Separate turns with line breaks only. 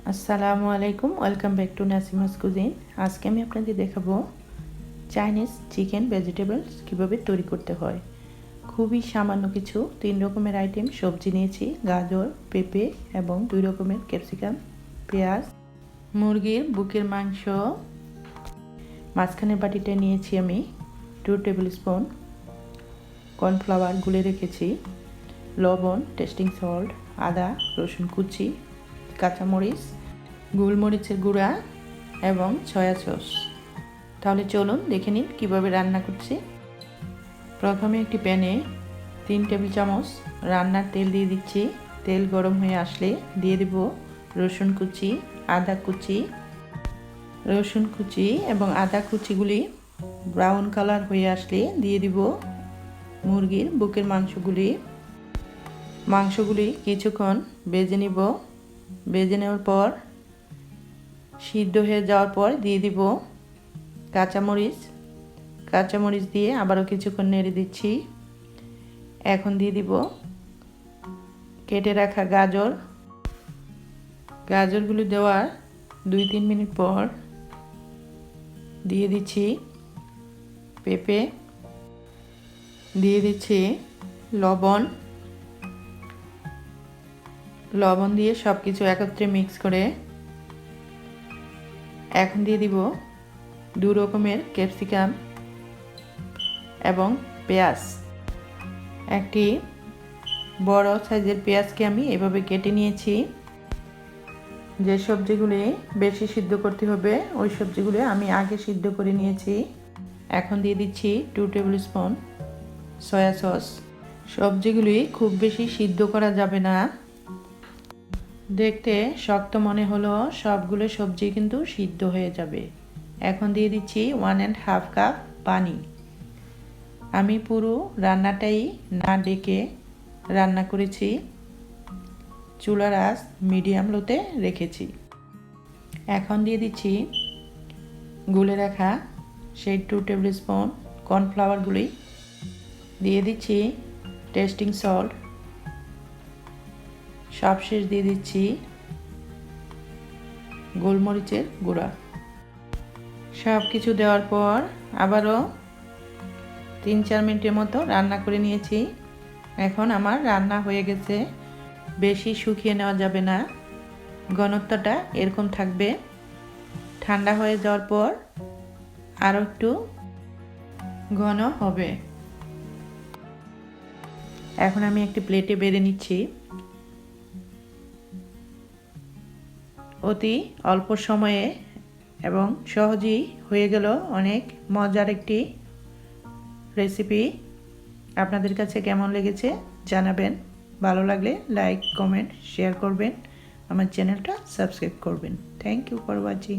আসসালামু আলাইকুম, welcome back to Nasima's cuisine. আজকে আমি আপনাদের দেখাবো চাইনিজ চিকেন ভেজিটেবলস কীভাবে তৈরি করতে হয়। খুবই সামান্য কিছু 3 রকমের আইটেম সবজি নিয়েছি, গাজর, পেঁপে এবং 2 রকমের ক্যাপসিকাম, পেঁয়াজ, মুরগির বুকের মাংস। মাঝখানের বাটিতে নিয়েছি আমি 2 টেবিল স্পুন কর্নফ্লাওয়ার গুলে রেখেছি, লবণ, টেস্টিং সল্ট, আদা রসুন কুচি, কাঁচামরিচ, গোলমরিচের গুঁড়া এবং সয়া সস। তাহলে চলুন দেখে নিন কীভাবে রান্না করছি। প্রথমে একটি প্যানে 3 টেবিল চামচ রান্নার তেল দিয়ে দিচ্ছি। তেল গরম হয়ে আসলে দিয়ে দেব রসুন কুচি, আদা কুচি। রসুন কুচি এবং আদা কুচিগুলি ব্রাউন কালার হয়ে আসলে দিয়ে দিব মুরগির বুকের মাংসগুলি কিছুক্ষণ ভেজে নিব। ভেজে নেওয়ার পর সিদ্ধ হয়ে যাওয়ার পর দিয়ে দিব কাঁচামরিচ দিয়ে আবারও কিছুক্ষণ নেড়ে দিচ্ছি। এখন দিয়ে দিব কেটে রাখা গাজরগুলি দেওয়ার 2-3 মিনিট পর দিয়ে দিচ্ছি পেঁপে, দিয়ে দিচ্ছি লবণ দিয়ে সব কিছু একত্রে মিক্স করে এখন দিয়ে দিব 2 রকমের ক্যাপসিকাম এবং পেঁয়াজ। একটি বড় সাইজের পেঁয়াজকে আমি এভাবে কেটে নিয়েছি। যে সবজিগুলি বেশি সিদ্ধ করতে হবে ওই সবজিগুলি আমি আগে সিদ্ধ করে নিয়েছি। এখন দিয়ে দিচ্ছি 2 টেবিল স্পুন সয়া সস। সবজিগুলি খুব বেশি সিদ্ধ করা যাবে না। দেখতে শক্ত মনে হলো সবগুলো সবজি কিন্তু সিদ্ধ হয়ে যাবে। এখন দিয়ে দিচ্ছি 1.5 কাপ পানি। আমি পুরো রান্নাটাই না ডেকে রান্না করেছি, চুলার আঁচ মিডিয়াম লোতে রেখেছি। এখন দিয়ে দিচ্ছি গুলে রাখা সেই 2 টেবিল স্পুন কর্নফ্লাওয়ারগুলি, দিয়ে দিচ্ছি টেস্টিং সল্ট, সবশেষ দিয়ে দিচ্ছি গোলমরিচের গুঁড়া। সব কিছু দেওয়ার পর আবারও 3-4 মিনিটের মতো রান্না করে নিয়েছি। এখন আমার রান্না হয়ে গেছে। বেশি শুকিয়ে নেওয়া যাবে না, ঘনত্বটা এরকম থাকবে। ঠান্ডা হয়ে যাওয়ার পর আরও একটু ঘন হবে। এখন আমি একটি প্লেটে বেড়ে নিচ্ছি। অতি অল্প সময়ে এবং সহজেই হয়ে গেল অনেক মজার একটি রেসিপি। আপনাদের কাছে কেমন লেগেছে জানাবেন। ভালো লাগলে লাইক, কমেন্ট, শেয়ার করবেন। আমার চ্যানেলটা সাবস্ক্রাইব করবেন। Thank you for watching.